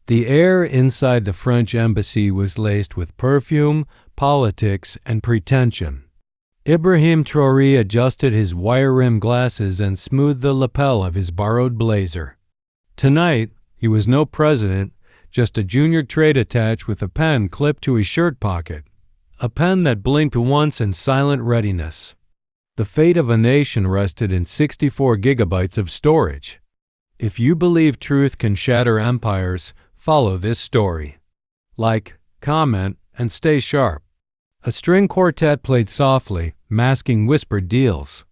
The air inside the French embassy was laced with perfume, politics, and pretension. Ibrahim Traoré adjusted his wire-rimmed glasses and smoothed the lapel of his borrowed blazer. Tonight, he was no president, just a junior trade attache with a pen clipped to his shirt pocket, a pen that blinked once in silent readiness. The fate of a nation rested in 64 gigabytes of storage. If you believe truth can shatter empires, follow this story. Like, comment, and stay sharp. A string quartet played softly, masking whispered deals.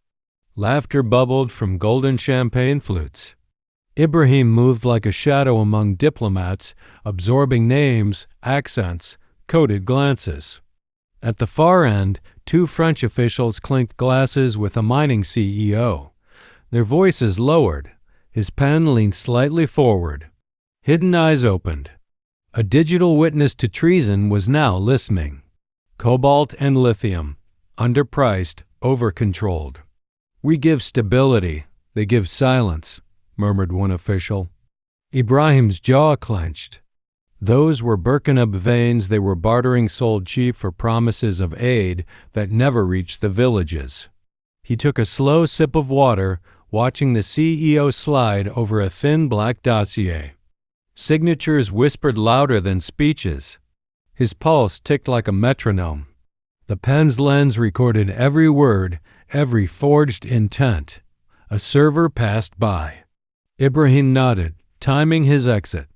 Laughter bubbled from golden champagne flutes. Ibrahim moved like a shadow among diplomats, absorbing names, accents, coded glances. At the far end, 2 French officials clinked glasses with a mining CEO. Their voices lowered. His pen leaned slightly forward. Hidden eyes opened. A digital witness to treason was now listening. Cobalt and lithium. Underpriced, over-controlled. We give stability, they give silence, murmured one official. Ibrahim's jaw clenched. Those were Burkinab veins they were bartering sold cheap for promises of aid that never reached the villages. He took a slow sip of water, watching the CEO slide over a thin black dossier. Signatures whispered louder than speeches. His pulse ticked like a metronome. The pen's lens recorded every word, every forged intent. A server passed by. Ibrahim nodded, timing his exit.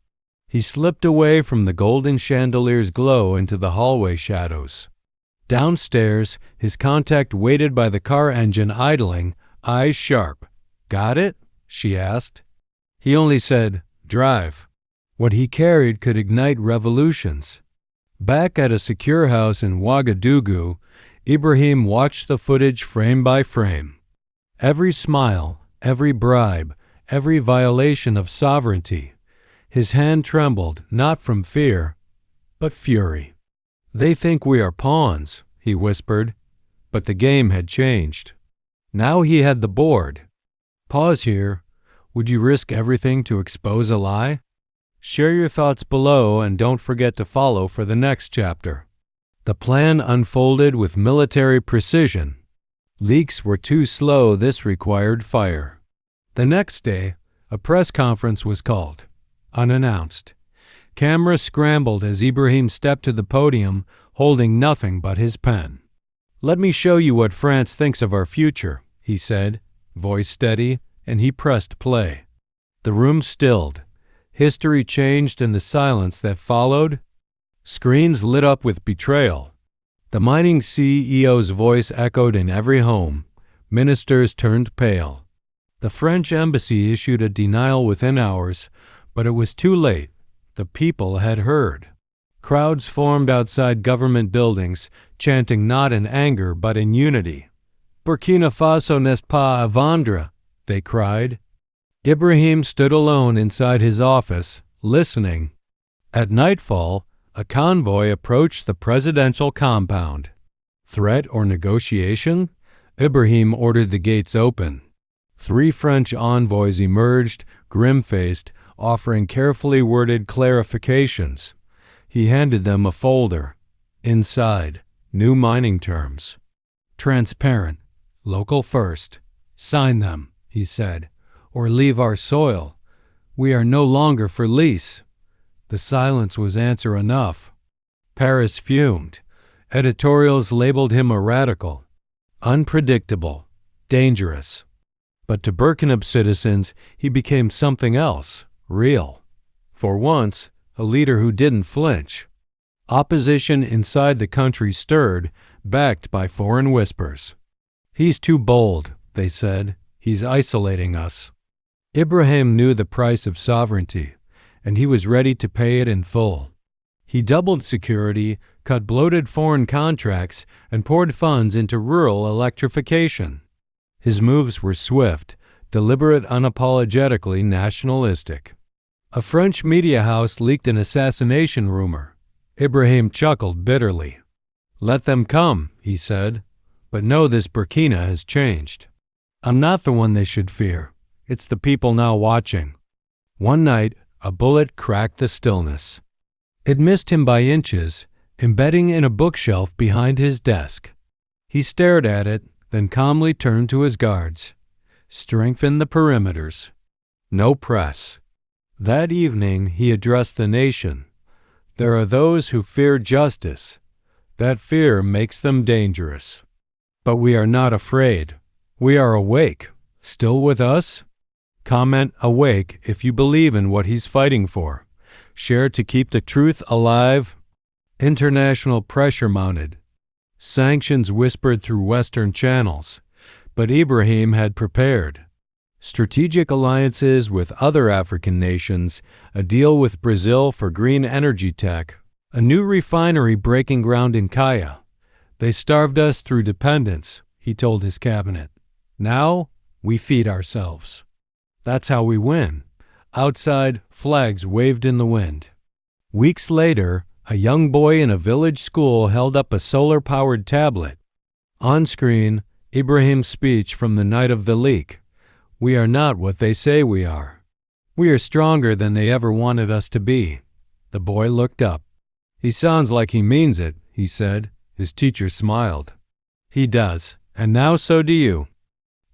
He slipped away from the golden chandelier's glow into the hallway shadows. Downstairs, his contact waited by the car engine idling, eyes sharp. "Got it?" she asked. He only said, "Drive." What he carried could ignite revolutions. Back at a secure house in Ouagadougou, Ibrahim watched the footage frame by frame. Every smile, every bribe, every violation of sovereignty. His hand trembled, not from fear, but fury. "They think we are pawns," he whispered, but the game had changed. Now he had the board. Pause here. Would you risk everything to expose a lie? Share your thoughts below and don't forget to follow for the next chapter. The plan unfolded with military precision. Leaks were too slow, this required fire. The next day, a press conference was called. Unannounced. Cameras scrambled as Ibrahim stepped to the podium, holding nothing but his pen. "Let me show you what France thinks of our future," he said, voice steady, and he pressed play. The room stilled. History changed in the silence that followed. Screens lit up with betrayal. The mining CEO's voice echoed in every home. Ministers turned pale. The French embassy issued a denial within hours, but it was too late. The people had heard. Crowds formed outside government buildings, chanting not in anger but in unity. "Burkina Faso n'est pas à vendre," they cried. Ibrahim stood alone inside his office, listening. At nightfall, a convoy approached the presidential compound. Threat or negotiation? Ibrahim ordered the gates open. 3 French envoys emerged, grim-faced, offering carefully worded clarifications. He handed them a folder. Inside, new mining terms. "Transparent. Local first. Sign them," he said, "or leave our soil. We are no longer for lease." The silence was answer enough. Paris fumed. Editorials labeled him a radical. Unpredictable. Dangerous. But to Burkinab citizens, he became something else. Real. For once, a leader who didn't flinch. Opposition inside the country stirred, backed by foreign whispers. "He's too bold," they said. "He's isolating us." Ibrahim knew the price of sovereignty, and he was ready to pay it in full. He doubled security, cut bloated foreign contracts, and poured funds into rural electrification. His moves were swift, deliberate, unapologetically nationalistic. A French media house leaked an assassination rumor. Ibrahim chuckled bitterly. "Let them come," he said, "but know this Burkina has changed. I'm not the one they should fear. It's the people now watching." One night, a bullet cracked the stillness. It missed him by inches, embedding in a bookshelf behind his desk. He stared at it, then calmly turned to his guards. Strengthen the perimeters. No press. That evening he addressed the nation. There are those who fear justice. That fear makes them dangerous. But we are not afraid. We are awake. Still with us? Comment awake if you believe in what he's fighting for. Share to keep the truth alive. International pressure mounted. Sanctions whispered through Western channels. But Ibrahim had prepared. Strategic alliances with other African nations, a deal with Brazil for green energy tech, a new refinery breaking ground in Kaya. They starved us through dependence, he told his cabinet. Now, we feed ourselves. That's how we win. Outside, flags waved in the wind. Weeks later, a young boy in a village school held up a solar-powered tablet. On screen, Ibrahim's speech from the night of the leak. We are not what they say we are. We are stronger than they ever wanted us to be. The boy looked up. He sounds like he means it, he said. His teacher smiled. He does, and now so do you.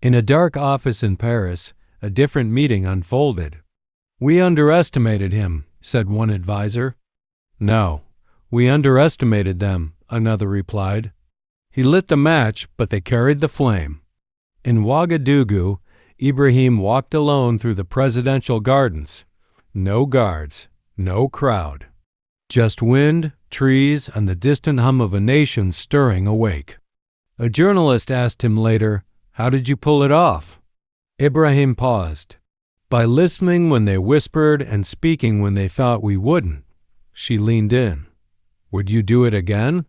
In a dark office in Paris, a different meeting unfolded. We underestimated him, said one advisor. No, we underestimated them, another replied. He lit the match, but they carried the flame. In Ouagadougou, Ibrahim walked alone through the presidential gardens. No guards, no crowd. Just wind, trees, and the distant hum of a nation stirring awake. A journalist asked him later, "How did you pull it off?" Ibrahim paused. By listening when they whispered and speaking when they thought we wouldn't. She leaned in. Would you do it again?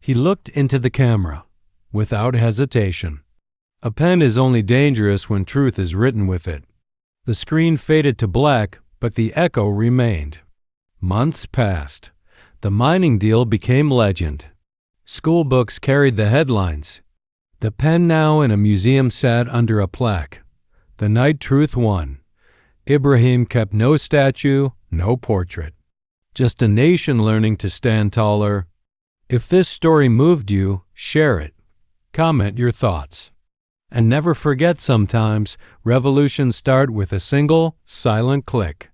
He looked into the camera, without hesitation. A pen is only dangerous when truth is written with it. The screen faded to black, but the echo remained. Months passed. The mining deal became legend. School books carried the headlines. The pen now in a museum sat under a plaque. The night truth won. Ibrahim kept no statue, no portrait. Just a nation learning to stand taller. If this story moved you, share it. Comment your thoughts. And never forget, sometimes revolutions start with a single, silent click.